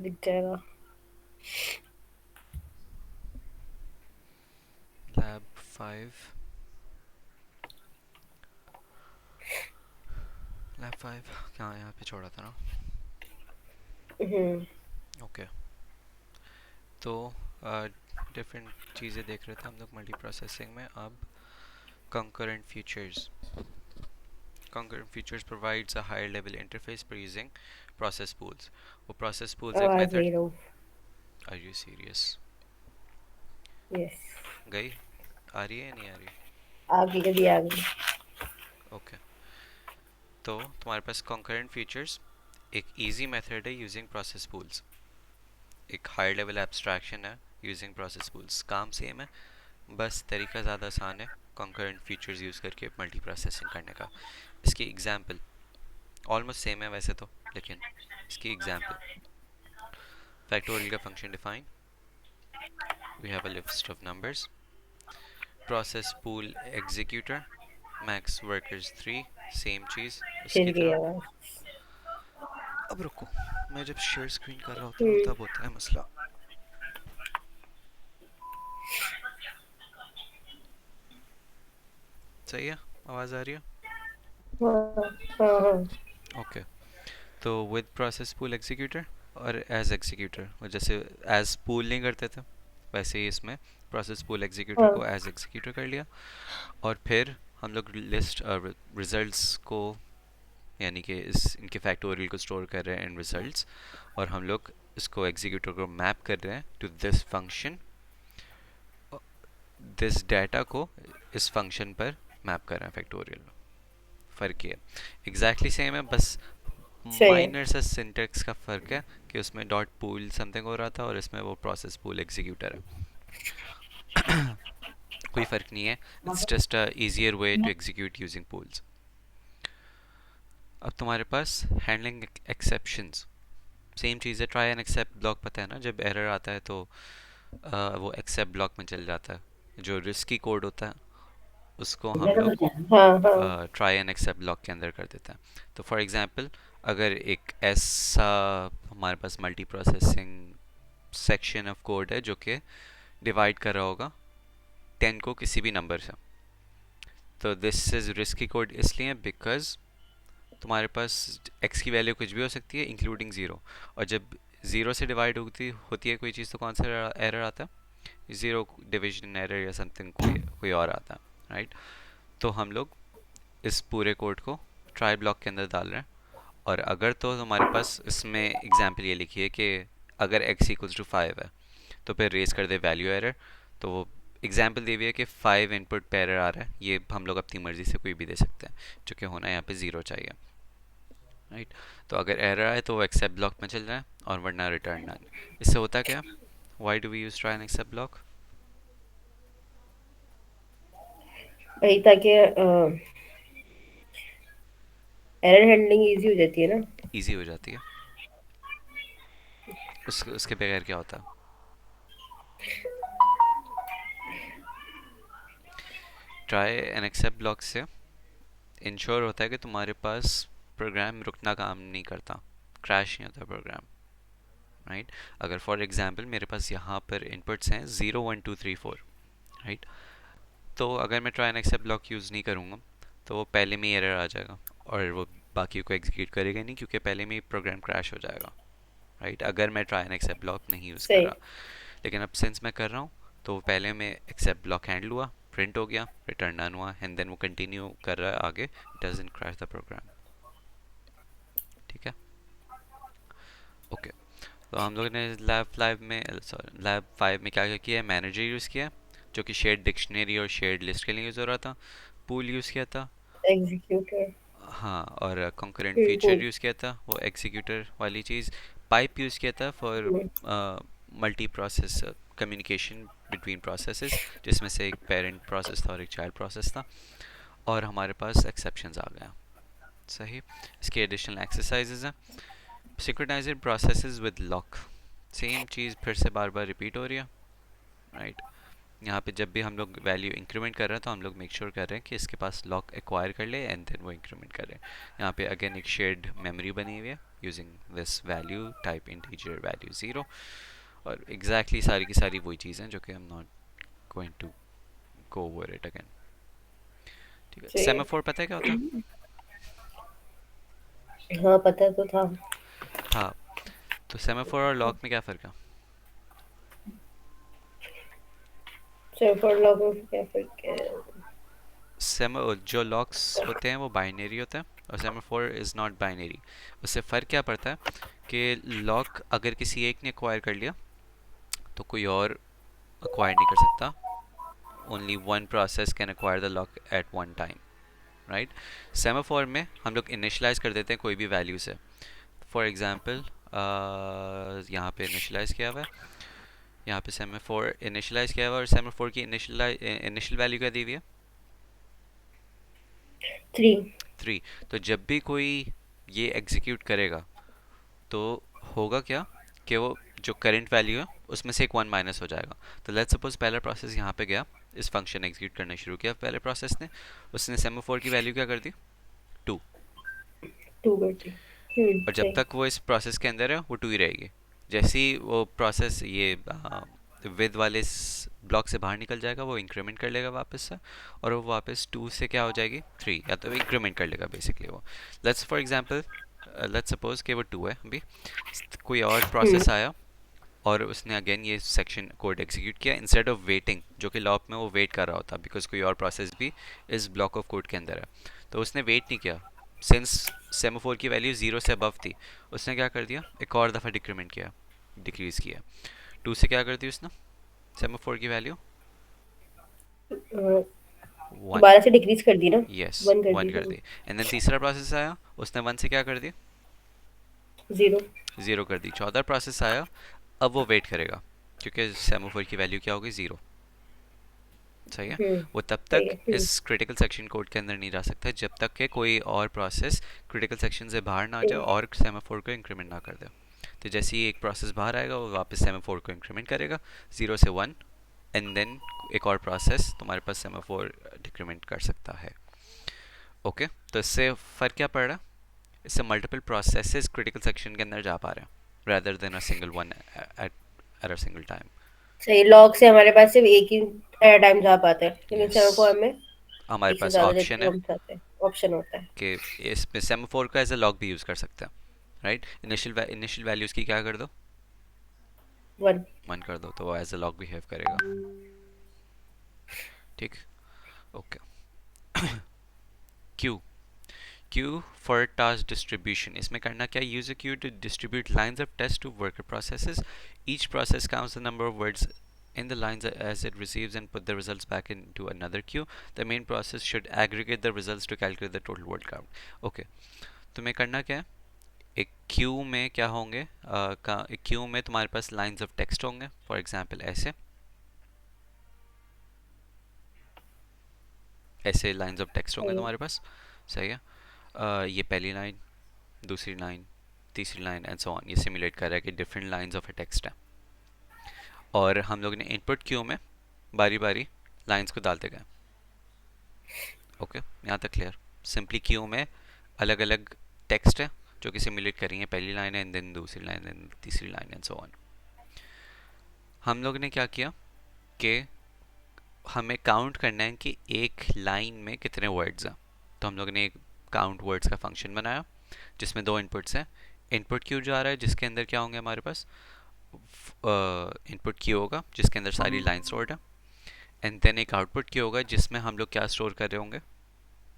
दिख जाएगा। Lab 5, lab 5 कहाँ यहाँ पे छोड़ा था ना। हम्म। ओके तो डिफरेंट चीज़ें देख रहे थे हम लोग मल्टी प्रोसेसिंग में। अब concurrent features. Concurrent features provides a higher level interface for using process pools. वो process pools एक आवाज method. नहीं रहा। Are you serious? यस। गई? आ रही है या नहीं आ रही? आगे कभी आ गई। ओके तो तुम्हारे पास concurrent features एक easy method है using process pools, एक higher level abstraction है using process pools. काम सेम है, बस तरीका ज़्यादा आसान है concurrent features यूज़ करके मल्टी प्रोसेसिंग करने का. इसकी एग्जाम्पल ऑलमोस्ट सेम है वैसे तो, लेकिन इसकी एग्जाम्पल फैक्टोरियल का function define, we have a list of numbers, process pool executor, max workers 3, same चीज़ फिर उसकी गई तरह. आवाज। अब रुको, मैं जब शेयर स्क्रीन कर रहा होता हूँ हम्म। तब होता है मसला. सही है, आवाज़ आ रही है? हाँ हाँ हाँ। ओके तो विद प्रोसेस पूल एग्जीक्यूटर और एज एग्जीक्यूटर, जैसे एज पूल नहीं करते थे वैसे ही इसमें प्रोसेस पूल एग्जीक्यूटर हाँ। को एज एग्जीक्यूटर कर लिया. और फिर हम लोग लिस्ट रिजल्ट्स को, यानी कि इस इनके फैक्टोरियल को स्टोर कर रहे हैं इन रिजल्ट्स, और हम लोग इसको एग्जीक्यूटर को मैप कर रहे हैं to this function, this data को इस फंक्शन पर मैप कर रहे हैं फैक्टोरियल. फ़र्क ये है, एग्जैक्टली सेम है, बस सही है। माइनर सा सिंटेक्स का फ़र्क है कि उसमें डॉट पूल समथिंग हो रहा था और इसमें वो प्रोसेस पूल एग्जीक्यूटर है. कोई फ़र्क नहीं है, it's just a easier way to execute using pools. अब तुम्हारे पास हैंडलिंग एक्सेप्शंस, सेम चीज़ है. ट्राई एंड एक्सेप्ट ब्लॉक पता है ना, जब एरर आता है तो वो एक्सेप्ट ब्लॉक में चल जाता है. जो रिस्की कोड होता है उसको हम लोग हाँ हाँ। ट्राई एंड एक्सेप्ट ब्लॉक के अंदर कर देते हैं. तो फॉर एग्जांपल अगर एक ऐसा हमारे पास multi processing section of code है जो कि डिवाइड कर रहा होगा 10 को किसी भी नंबर से, तो दिस इज़ रिस्की कोड इसलिए बिकॉज तुम्हारे पास x की वैल्यू कुछ भी हो सकती है इंक्लूडिंग ज़ीरो, और जब ज़ीरो से डिवाइड होती होती है कोई चीज़ तो कौन सा एरर आता है? ज़ीरो डिविजन एरर या समथिंग कोई कोई और आता है, राइट? तो हम लोग इस पूरे कोड को ट्राई ब्लॉक के अंदर डाल रहे हैं. और अगर तो हमारे पास इसमें एग्जांपल ये लिखी है कि अगर x इक्वल्स टू 5 है तो फिर रेज कर दे वैल्यू एरर, तो वो एग्जांपल दी हुई है कि 5 इनपुट पे एरर आ रहा है, ये हम लोग अपनी मर्जी से कोई भी दे सकते हैं, जो कि होना यहाँ पे ज़ीरो चाहिए, राइट? तो अगर एरर आए तो वो एक्सेप्ट ब्लॉक में चल जाए और वरना रिटर्न नन. इससे होता क्या, why do we use try and except block? वही ताकि एरर हैंडलिंग इजी हो जाती है ना। ईजी हो जाती है. उसके बगैर क्या होता है? ट्राई एंड एक्सेप्ट ब्लॉक से इंश्योर होता है कि तुम्हारे पास प्रोग्राम रुकना काम नहीं करता, क्रैश नहीं होता प्रोग्राम, राइट? अगर फॉर एग्जांपल मेरे पास यहाँ पर इनपुट्स हैं 0 1 2 3 4, राइट? तो अगर मैं try and except block use नहीं करूँगा तो वो पहले में ही एरर आ जाएगा और वो बाकी को एग्जीक्यूट करेगा नहीं, क्योंकि पहले में ही प्रोग्राम क्रैश हो जाएगा, राइट? अगर मैं ट्राई एंड एक्सेप्ट ब्लॉक नहीं यूज़ कर सही। रहा. लेकिन अब सिंस मैं कर रहा हूँ तो पहले में एक्सेप्ट ब्लॉक हैंडल हुआ, प्रिंट हो गया, रिटर्न नन हुआ, एंड देन वो कंटिन्यू कर रहा है आगे, डजंट क्रैश द प्रोग्राम. ठीक है, ओके. तो हम लोगों ने लैब 5 में क्या क्या किया है, मैनेजर यूज़ किया जो कि शेयर्ड डिक्शनरी और शेयर्ड लिस्ट के लिए यूज़ हो रहा था. पूल यूज़ किया था, एग्जीक्यूटर। हाँ, और कंकरेंट फीचर कूल। यूज़ किया था, वो एग्जीक्यूटर वाली चीज़. पाइप यूज़ किया था for multi process communication between processes, जिसमें से एक पेरेंट प्रोसेस था और एक चाइल्ड प्रोसेस था. और हमारे पास एक्सेप्शंस आ गया. सही. इसके एडिशनल एक्सरसाइजेज हैं. Synchronized processes with lock, same चीज़ फिर से बार बार रिपीट हो रही है, राइट? यहाँ पे जब भी हम लोग वैल्यू इंक्रीमेंट कर रहे हैं तो हम लोग मेक श्योर कर रहे हैं कि इसके पास लॉक एक्वायर कर ले एंड देन वो इंक्रीमेंट कर रहे हैं। यहाँ पे अगेन एक शेयर्ड मेमोरी बनी हुई है using this value type integer value 0। और एग्जैक्टली सारी की सारी वही चीज़ हैं जो कि हम not going to go over it again. ठीक है, सही है। सेमाफोर पता है क्या होता हाँ पता तो था। था? तो सेमाफोर और लॉक में क्या फ़र्क है? सेमाफोर लॉक में क्या फर्क है? सेमा जो लॉक्स होते हैं वो बाइनरी होते हैं और सेमाफोर इज़ नॉट बाइनरी। उससे फ़र्क क्या पड़ता है कि लॉक अगर किसी एक ने एक्वायर कर लिया तो कोई और acquire नहीं कर सकता। Only one process can acquire the lock at one time, right? Semaphore में हम लोग इनिशलाइज कर देते हैं कोई भी वैल्यू से। फॉर एग्जांपल यहाँ पे इनिशलाइज किया हुआ है, यहाँ पे सेमाफोर इनिशलाइज किया हुआ है और सेमाफोर की इनिशियल वैल्यू क्या दी हुई है? 3। 3। तो जब भी कोई ये एग्जीक्यूट करेगा तो होगा क्या कि वो जो करंट वैल्यू है उसमें से एक वन माइनस हो जाएगा। तो लेट्स सपोज पहला प्रोसेस यहाँ पे गया, इस फंक्शन एग्जीक्यूट करना शुरू किया पहले प्रोसेस ने, उसने सेमाफोर की वैल्यू क्या कर दी? 2। 2 बटे। और जब सही। तक वो इस प्रोसेस के अंदर है वो 2 ही रहेगी। जैसे ही वो प्रोसेस ये विद वाले ब्लॉक से बाहर निकल जाएगा वो इंक्रीमेंट कर लेगा वापस से, और वो वापस 2 से क्या हो जाएगी? 3, या तो इंक्रीमेंट कर लेगा बेसिकली वो। Let's for example let's suppose कि वो 2 है अभी, कोई और हम्म। प्रोसेस आया और उसने अगेन ये सेक्शन कोड एग्जीक्यूट किया इंस्टेड ऑफ वेटिंग, जो कि लॉप में वो वेट कर रहा होता बिकॉज कोई और प्रोसेस भी इस ब्लॉक ऑफ कोड के अंदर है। तो उसने वेट नहीं किया, सिंस सेमाफोर की वैल्यू 0 से अबव थी, उसने क्या कर दिया? एक और दफ़ा डिक्रीमेंट किया, डिक्रीज किया। 2 से क्या कर दी उसने सेमाफोर की वैल्यू? 1। 12 से डिक्रीज कर दी ना। यस, 1 कर 1 दी कर सॉरी। दी। एंड देन तीसरा प्रोसेस आया, उसने 1 से क्या कर दी? 0। 0 कर दी। चौथा प्रोसेस आया, अब वो वेट करेगा क्योंकि सेमाफोर की वैल्यू क्या होगी? 0। सही है। वो तब सही तक है। इस क्रिटिकल सेक्शन कोड के अंदर नहीं जा सकता जब तक कि कोई और प्रोसेस क्रिटिकल सेक्शन से बाहर ना आ जाए और सेमाफोर को इंक्रीमेंट ना कर दे। तो जैसे ही एक प्रोसेस बाहर आएगा वो वापस सेमाफोर को इंक्रीमेंट करेगा 0 से 1, एंड देन एक और प्रोसेस तुम्हारे पास सेमाफोर डिक्रीमेंट कर सकता है। ओके, तो इससे फ़र्क क्या पड़ रहा है? इससे मल्टीपल प्रोसेसेस क्रिटिकल सेक्शन के अंदर जा पा रहे हैं rather than a single one at a single time. सही। लॉक से हमारे पास सिर्फ एक ही एट अ टाइम जा पाता है, लेकिन यस, सेमाफोर में हमारे एक से पास ज्यादा ऑप्शन जगह है हम चाहते हैं ऑप्शन होता है। कि इसमें सेमाफोर का एज अ लॉग भी यूज़ कर सकते हैं, राइट? इनिशियल वैल्यूज़ की क्या कर दो? 1। 1 कर दो तो वो एज अ लॉग बिहेव करेगा। ठीक, okay. Queue, queue for task distribution, इसमें करना क्या? Use a queue to distribute lines of test to worker processes. Each process counts the number of words in the lines as it receives and put the results back into another queue. The main process should aggregate the results to calculate the total word count. Okay, तो मैं करना क्या है? एक Q में क्या होंगे? एक क्यू में तुम्हारे पास लाइंस ऑफ टेक्स्ट होंगे, फॉर एग्जांपल ऐसे ऐसे लाइंस ऑफ टेक्स्ट होंगे तुम्हारे पास। सही है। ये पहली लाइन, दूसरी लाइन, तीसरी लाइन एंड सो ऑन, ये सिमुलेट कर रहा है कि different lines of A text है। और हम लोग ने इनपुट क्यू में बारी बारी लाइंस को डालते गए। ओके, यहाँ तक क्लियर? सिंपली क्यू में अलग अलग टेक्स्ट है जो कि सिमुलेट कर रही है, पहली लाइन एंड देन दूसरी लाइन एंड तीसरी लाइन एंड सो ऑन। हम लोग ने क्या किया कि हमें काउंट करना है कि एक लाइन में कितने वर्ड्स हैं। तो हम लोग ने एक काउंट वर्ड्स का फंक्शन बनाया जिसमें दो इनपुट्स हैं। इनपुट क्यू जो आ रहा है जिसके अंदर क्या होंगे हमारे पास? इनपुट क्यू होगा जिसके अंदर सारी लाइन स्टोर्ड है, एंड देन एक आउटपुट क्यू होगा जिसमें हम लोग क्या स्टोर कर रहे होंगे?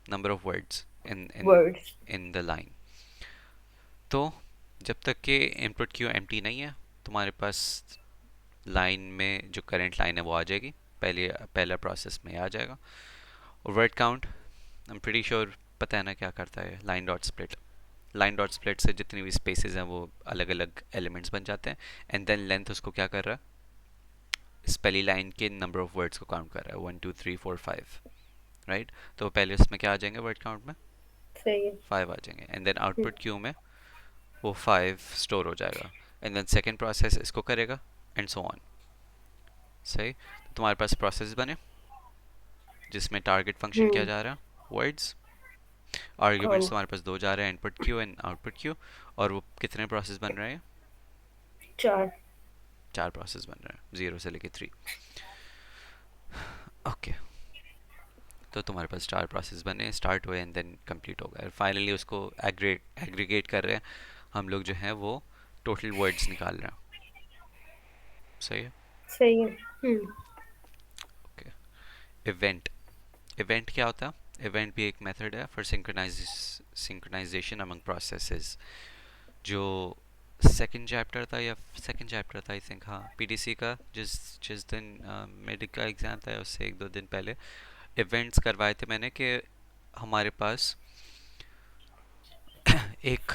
Number of words in in words. In the line. तो जब तक कि इनपुट क्यू एम्प्टी नहीं है तुम्हारे पास लाइन में जो करंट लाइन है वो आ जाएगी, पहला प्रोसेस में आ जाएगा। और word count, I am pretty sure पता है ना क्या करता है? Line dot split. Line dot split से जितनी भी स्पेसेस हैं वो अलग अलग एलिमेंट्स बन जाते हैं, एंड देन लेंथ उसको क्या कर रहा है? इस पहली लाइन के नंबर ऑफ वर्ड्स को काउंट कर रहा है, 1 2 3 4 5, राइट? तो पहले उसमें क्या आ जाएंगे वर्ड काउंट में? सही है। 5 आ जाएंगे, एंड देन आउटपुट क्यू में वो 5 स्टोर हो जाएगा, एंड देन सेकेंड प्रोसेस इसको करेगा एंड सो ऑन। सही, तो तुम्हारे पास प्रोसेस बने जिसमें टारगेट फंक्शन किया हम्म। जा रहा है वर्ड्स, हाँ। आर्ग्यूमेंट्स तुम्हारे पास दो जा रहे हैं, input Q and output Q, और वो कितने प्रोसेस बन रहे हैं? 4। चार प्रोसेस बन रहे हैं, 0 से लेके 3। ओके, तो तुम्हारे पास चार प्रोसेस बने, स्टार्ट हुए एंड देन कंप्लीट हो गए, फाइनली उसको एग्रीगेट कर रहे हैं हम लोग जो है वो टोटल वर्ड्स निकाल रहे हैं। सही है। सही है। ओके, इवेंट, इवेंट क्या होता है? इवेंट भी एक मेथड है फॉर सिंक्रोनाइजेशन अमंग प्रोसेसेस। जो सेकंड चैप्टर था, या सेकंड चैप्टर था आई थिंक, हाँ, पीडीसी का, जिस जिस दिन मेडिक का एग्ज़ाम था उससे एक दो दिन पहले इवेंट्स करवाए थे मैंने, कि हमारे पास एक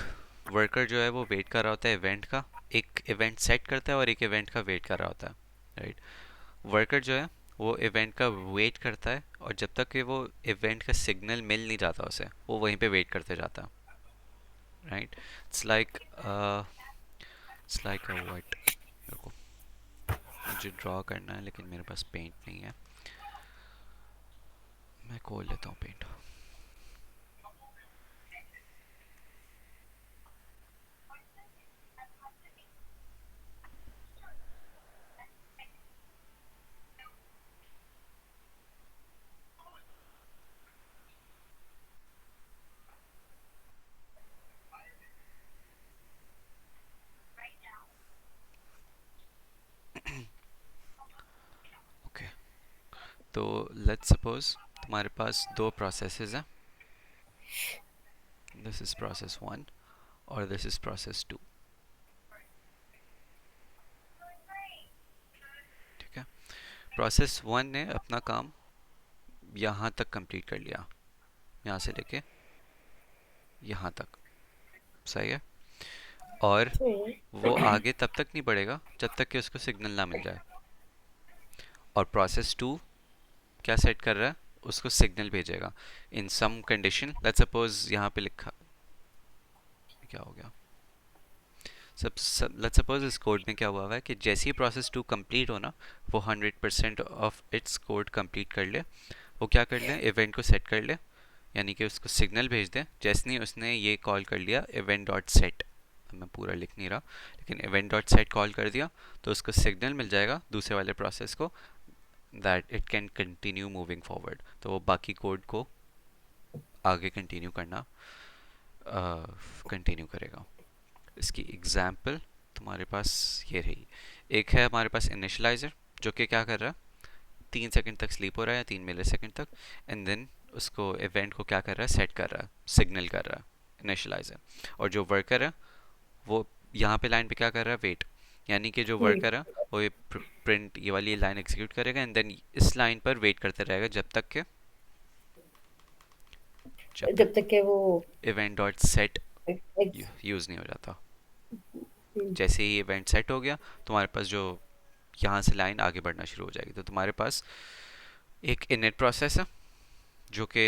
वर्कर जो है वो वेट कर रहा होता है इवेंट का, एक इवेंट सेट करता है और एक इवेंट का वेट कर रहा होता है, राइट। वर्कर जो है वो इवेंट का वेट करता है, और जब तक कि वो इवेंट का सिग्नल मिल नहीं जाता उसे, वो वहीं पे वेट करते जाता है, right. It's like it's like a what, देखो, मुझे ड्रॉ करना है लेकिन मेरे पास पेंट नहीं है, मैं खोल लेता हूँ पेंट। ओके, तो लेट्स सपोज तुम्हारे पास दो प्रोसेसेस हैं, दिस इज प्रोसेस वन और दिस इज प्रोसेस टू, ठीक है। प्रोसेस वन ने अपना काम यहाँ तक कंप्लीट कर लिया, यहाँ से लेके यहाँ तक, सही है। और सही है। वो आगे तब तक नहीं बढ़ेगा जब तक कि उसको सिग्नल ना मिल जाए। और प्रोसेस टू क्या सेट कर रहा है? उसको सिग्नल भेजेगा इन सम कंडीशन, लेट्स सपोज यहाँ पे लिखा, क्या हो गया, लेट्स सपोज इस कोड में क्या हुआ है कि जैसे ही प्रोसेस टू कंप्लीट हो ना, वो 100% ऑफ इट्स कोड कंप्लीट कर ले, वो क्या कर ले, इवेंट को सेट कर ले, यानी कि उसको सिग्नल भेज दे। जैसे ही उसने ये कॉल कर लिया इवेंट डॉट सेट, मैं पूरा लिख नहीं रहा, लेकिन इवेंट डॉट सेट कॉल कर दिया तो उसको सिग्नल मिल जाएगा दूसरे वाले प्रोसेस को, that it can continue moving forward, तो वो बाकी कोड को आगे कंटिन्यू करना कंटिन्यू करेगा। इसकी एग्जाम्पल तुम्हारे पास ये रही। एक है हमारे पास इनिशलाइजर, जो कि क्या कर रहा है, 3 सेकंड तक स्लीप हो रहा है, 3 मिली सेकंड तक, एंड देन उसको इवेंट को क्या कर रहा है, सेट कर रहा है, सिग्नल कर रहा है इनिशलाइजर। और जो वर्कर है वो यहाँ पे लाइन पे क्या कर रहा है, वेट, यानी कि जो हम्म। वर्कर है वो ये प्रिंट, ये वाली लाइन एग्जीक्यूट करेगा एंड देन इस लाइन पर वेट करते रहेगा जब तक जब तक कि वो event dot set ex- use नहीं हो जाता। हम्म। जैसे ही इवेंट सेट हो गया तुम्हारे पास जो यहाँ से लाइन आगे बढ़ना शुरू हो जाएगी, तो तुम्हारे पास एक इनिट प्रोसेस है जो कि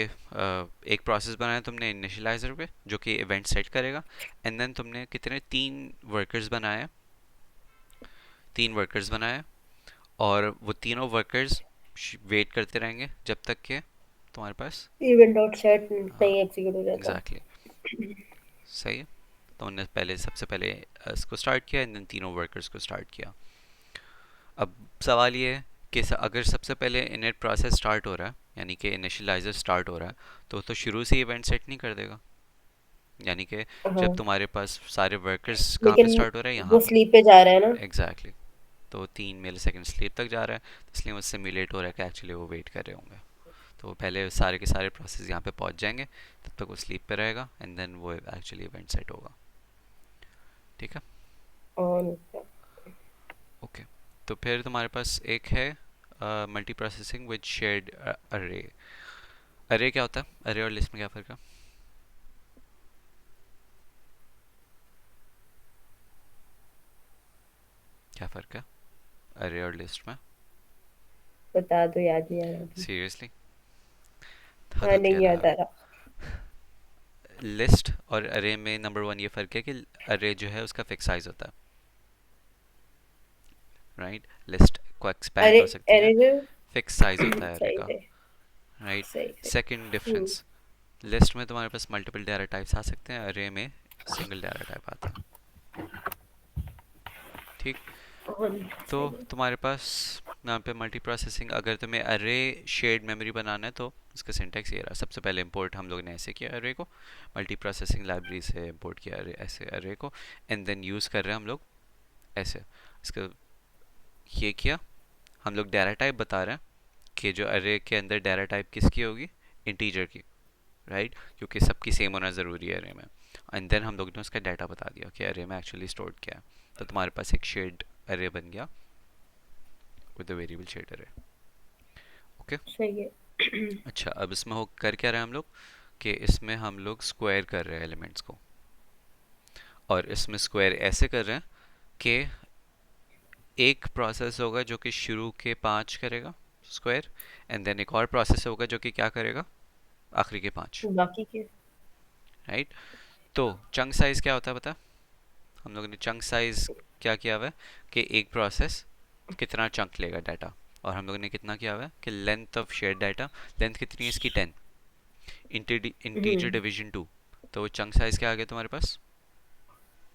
एक प्रोसेस बनाया तुमने इनिशियलाइजर पे जो कि इवेंट सेट करेगा, एंड देन तुमने कितने, वर्कर्स बनाए तीन वर्कर्स बनाए, और वो तीनों वर्कर्स वेट करते रहेंगे जब तक कि तुम्हारे पास, इवेंट डॉट सेट हाँ, नहीं एग्जीक्यूट हो जाता। एग्जैक्टली, सही है। तो उन्होंने पहले, सबसे पहले इसको स्टार्ट किया एंड देन तीनों वर्कर्स को स्टार्ट किया। अब सवाल ये है कि अगर सबसे पहले इनिट प्रोसेस स्टार्ट हो रहा है, यानी कि इनिशियलाइजर स्टार्ट हो रहा है, तो शुरू से इवेंट सेट नहीं कर देगा, यानी कि जब हाँ, तुम्हारे पास सारे वर्कर्स कहाँ पे लेकिन स्टार्ट हो रहे हैं, यहाँ वो पे, स्लीप पे जा रहा है ना। एग्जैक्टली, तो 3 मिली सेकंड स्लीप तक जा रहा है, इसलिए वो सिमुलेट हो रहा है कि एक्चुअली वो वेट कर रहे होंगे। तो पहले सारे के सारे प्रोसेस यहाँ पे पहुँच जाएंगे, तब तक वो स्लीप पे रहेगा एंड देन वो एक्चुअली इवेंट सेट होगा, ठीक है। और ओके, तो फिर तुम्हारे पास एक है मल्टी प्रोसेसिंग विद शेयर्ड अरे। अरे क्या होता है? अरे और लिस्ट में क्या फ़र्क है? क्या फ़र्क है अरे और लिस्ट में? बता दो, याद नहीं आ रहा अभी। सीरियसली, हाँ, हद कह नहीं रहा याद आ है। रहा। लिस्ट और अरे में नंबर वन ये फ़र्क है कि अरे जो है उसका फिक्स साइज होता है, राइट। लिस्ट को एक्सपैंड अरे हो सकती है, अरे फिक्स साइज होता है अरे सही का, है। राइट। सही सही। सेकंड हम्म। डिफरेंस, लिस्ट में तुम्हारे पास मल्टीपल डाटा टाइप्स आ सकते हैं, अरे में सिंगल डाटा टाइप आता है, ठीक। और तो सही है। तुम्हारे पास यहाँ पे मल्टी प्रोसेसिंग, अगर तुम्हें अरे शेयर्ड मेमोरी बनाना है तो इसका सिंटैक्स ये रहा। सबसे पहले इंपोर्ट हम लोग ने ऐसे किया अरे को, मल्टी प्रोसेसिंग लाइब्रेरी से इंपोर्ट किया अरे, ऐसे अरे को, एंड देन यूज़ कर रहे हैं हम लोग ऐसे। इसका ये किया, हम लोग डाटा टाइप बता रहे हैं कि जो अरे के अंदर डाटा टाइप किसकी होगी, इंटीजर की, राइट, क्योंकि सबकी सेम होना ज़रूरी है अरे में। एंड देन हम लोग ने उसका डाटा बता दिया कि अरे में एक्चुअली स्टोर्ड क्या है। तो तुम्हारे पास एक शेड अरे बन गया विद द वेरिएबल शेड अरे। ओके। सही है। अच्छा, अब इसमें हो कर क्या रहे हैं हम लोग, कि इसमें हम लोग स्क्वायर कर रहे हैं एलिमेंट्स को, और इसमें स्क्वायर ऐसे कर रहे हैं कि एक प्रोसेस होगा जो कि शुरू के 5 करेगा स्क्वायर, एंड देन एक और प्रोसेस होगा जो कि क्या करेगा, आखिरी के 5, बाकी के। राइट। तो चंक साइज क्या होता है पता है? हम लोगों ने चंक साइज क्या किया हुआ है कि एक प्रोसेस कितना चंक लेगा डाटा, और हम लोगों ने कितना किया हुआ है कि length of share data, length कितनी है इसकी 10, इंटीजर हम्म। डिवीजन 2, तो वो चंक साइज क्या आ गया तुम्हारे पास,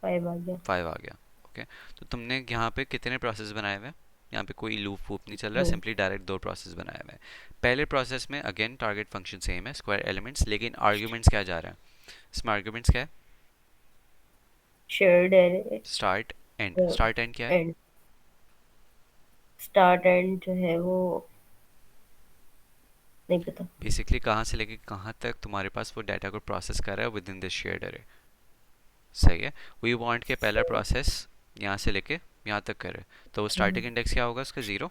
5 आ गया। 5 आ गया। ओके। तो तुमने यहाँ पे कितने प्रोसेस बनाए हुए हैं, यहाँ पे कोई लूप वूप नहीं चल रहा, 2। सिंपली डायरेक्ट 2 प्रोसेस बनाए हुए हैं। पहले प्रोसेस में अगेन टारगेट फंक्शन सेम है, स्क्वायर एलिमेंट्स, लेकिन आर्ग्यूमेंट्स क्या जा रहा है इसमें, आर्ग्यूमेंट्स क्या है, शेयर्ड है। स्टार्ट एंड, स्टार्ट एंड क्या है, एंड स्टार्ट एंड जो है वो नहीं पता। बेसिकली कहाँ से लेके कहाँ तक तुम्हारे पास वो डाटा को प्रोसेस कर रहा है विद इन दिस शेयर्ड अरे, सही है। वी वांट के पहला सही। प्रोसेस यहाँ से लेके यहाँ तक करे, तो वो स्टार्टिंग इंडेक्स क्या होगा उसका, 0,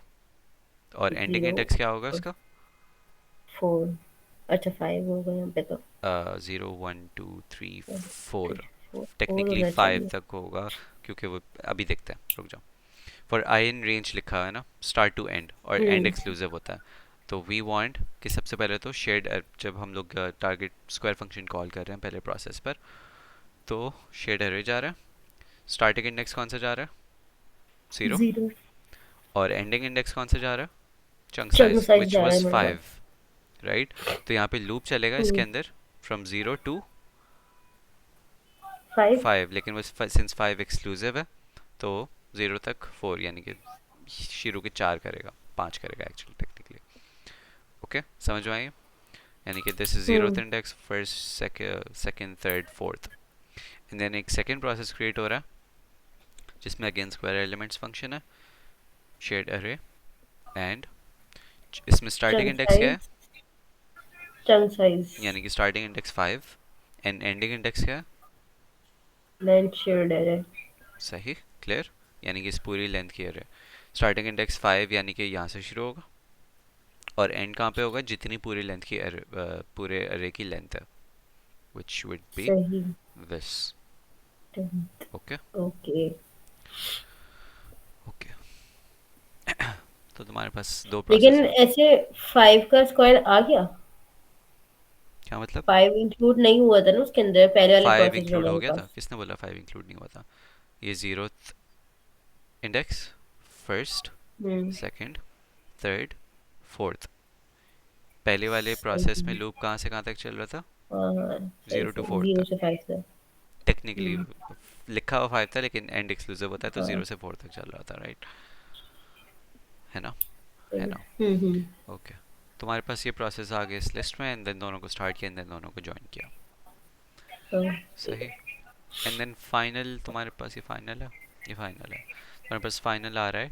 और एंडिंग 0 इंडेक्स क्या होगा उसका, 4। अच्छा 5 होगा यहाँ पे तो। 0 1 2 3 1 2 4, 4 4 टेक्निकली होना 5 चाहिए। तक होगा, क्योंकि वो अभी देखते हैं, रुक जाओ। फॉर आई इन रेंज लिखा है ना, स्टार्ट टू एंड, और एंड हम्म। एक्सक्लूसिव होता है। तो वी वांट कि सबसे पहले तो शेयर्ड, जब हम लोग टारगेट स्क्वायर फंक्शन कॉल कर रहे हैं पहले प्रोसेस पर, तो शेयर्ड अरे जा रहा है, स्टार्टिंग इंडेक्स कौन सा जा रहा है, 0, 0 और एंडिंग इंडेक्स कौन सा जा रहा है, chunk chunk size size which जा रहा है वाज मेरे पास। 5, राइट। तो यहाँ पे लूप चलेगा इसके हम्म। अंदर फ्रॉम 0 टू 5। 5, लेकिन वो सिंस 5 एक्सक्लूसिव है तो 0 तक 4, यानी कि शुरू के 4 करेगा, 5 करेगा एक्चुअली टेक्निकली। ओके, समझ में आई? यानी कि this is zeroth hmm. Index, first second third fourth, and then एक सेकंड प्रोसेस क्रिएट हो रहा है जिसमें अगेन स्क्वायर एलिमेंट्स फंक्शन है, शेयर्ड अरे, एंड इसमें स्टार्टिंग चंक इंडेक्स क्या है, साइज। Chunk size. यानी कि starting index 5, and ending index क्या है, लेंथ शेयर्ड है। सही, क्लियर, यानी कि इस पूरी लेंथ की अरे, स्टार्टिंग इंडेक्स 5 यानी कि यहाँ से शुरू होगा, और एंड कहाँ पे होगा, जितनी पूरी लेंथ की पूरे अरे की लेंथ है, which would be सही। this. ओके। ओके। ओके। तो तुम्हारे पास दो प्रोसेस लेकिन है, ऐसे 5 का स्क्वायर आ गया। क्या मतलब, 5 इंक्लूड नहीं हुआ था ना उसके अंदर पहले वाले 5 प्रोसेस में इंक्लूड हो हमारे गया था, पास। किसने बोला 5 इंक्लूड नहीं हुआ था, ये जीरोथ इंडेक्स, फर्स्ट, हम्म। सेकंड, थर्ड, फोर्थ, पहले वाले प्रोसेस में सही। लूप कहाँ से कहाँ तक चल रहा था, हाँ सही 0 टू सही, 4 0 तक, से 5 तक। टेक्निकली हम्म। लिखा हुआ 5 था लेकिन एंड एक्सक्लूसिव होता है तो हाँ 0 से 4 तक चल रहा था, राइट, है ना, है सही। ना। हम्म। ओके। तुम्हारे पास ये प्रोसेस आ गया इस लिस्ट में, एंड देन दोनों को स्टार्ट किया, एंड देन दोनों को ज्वाइन किया, हाँ। सही। एंड देन फाइनल, तुम्हारे पास ये फाइनल है, ये फाइनल है, तुम्हारे पास फाइनल आ रहा है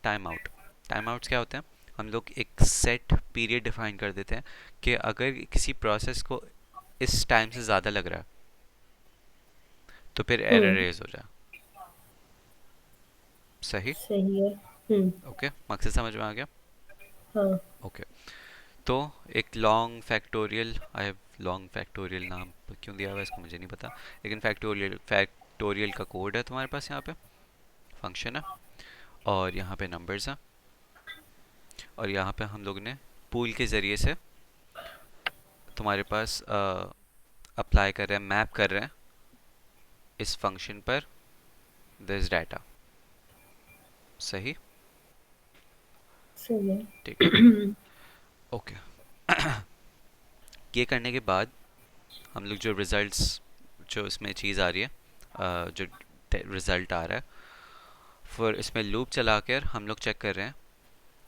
टाइम आउट। टाइम आउट्स क्या होते हैं, हम लोग एक सेट पीरियड डिफाइन कर देते हैं कि अगर किसी प्रोसेस को इस टाइम से ज़्यादा लग रहा है तो फिर एरर हम्म। रेज हो जाए, सही। सही है। हम्म। ओके, मकसद समझ में आ गया। हाँ। ओके। तो एक long factorial, I have long factorial नाम क्यों दिया हुआ है इसको मुझे नहीं पता, लेकिन फैक्टोरियल फैक्टोरियल का कोड है तुम्हारे पास, यहाँ पे फंक्शन है, और यहाँ पे नंबर्स हैं, और यहाँ पे हम लोग ने पूल के ज़रिए से तुम्हारे पास अप्लाई कर रहे हैं, मैप कर रहे हैं इस फंक्शन पर दिस डाटा, सही। सही है। ठीक है, ओके। ये करने के बाद हम लोग जो रिजल्ट्स, जो इसमें चीज़ आ रही है, जो रिज़ल्ट आ रहा है, फिर इसमें लूप चला कर हम लोग चेक कर रहे हैं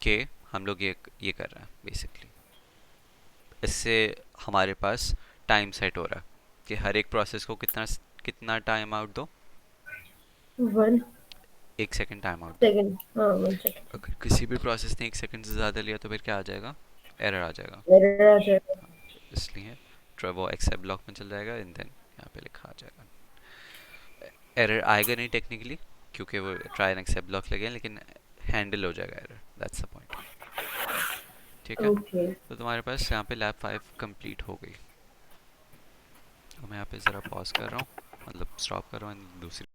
कि हम लोग ये कर रहे हैं बेसिकली। इससे हमारे पास टाइम सेट हो रहा है कि हर एक प्रोसेस को कितना कितना टाइम आउट दो, 1 1 सेकंड टाइम आउट दो। सेकंड, हाँ 1 सेकंड। अगर किसी भी प्रोसेस ने 1 सेकंड से ज़्यादा लिया तो फिर क्या आ जाएगा, एरर आ जाएगा। एरर आ जाएगा। हाँ, इसलिए वो एक्सेप्ट ब्लॉक में चल जाएगा एंड देन यहाँ पे लिखा आ जाएगा। एरर आएगा नहीं टेक्निकली क्योंकि वो ट्राई एंड एक्सेप्ट ब्लॉक लगे हैं, लेकिन हैंडल हो जाएगा एरर, दैट्स द पॉइंट। ठीक है, ओके। तो तुम्हारे पास यहाँ पे लैब 5 कंप्लीट हो गई। तो मैं यहाँ पे ज़रा पॉज कर रहा हूँ, मतलब स्टॉप कर रहा हूँ, दूसरी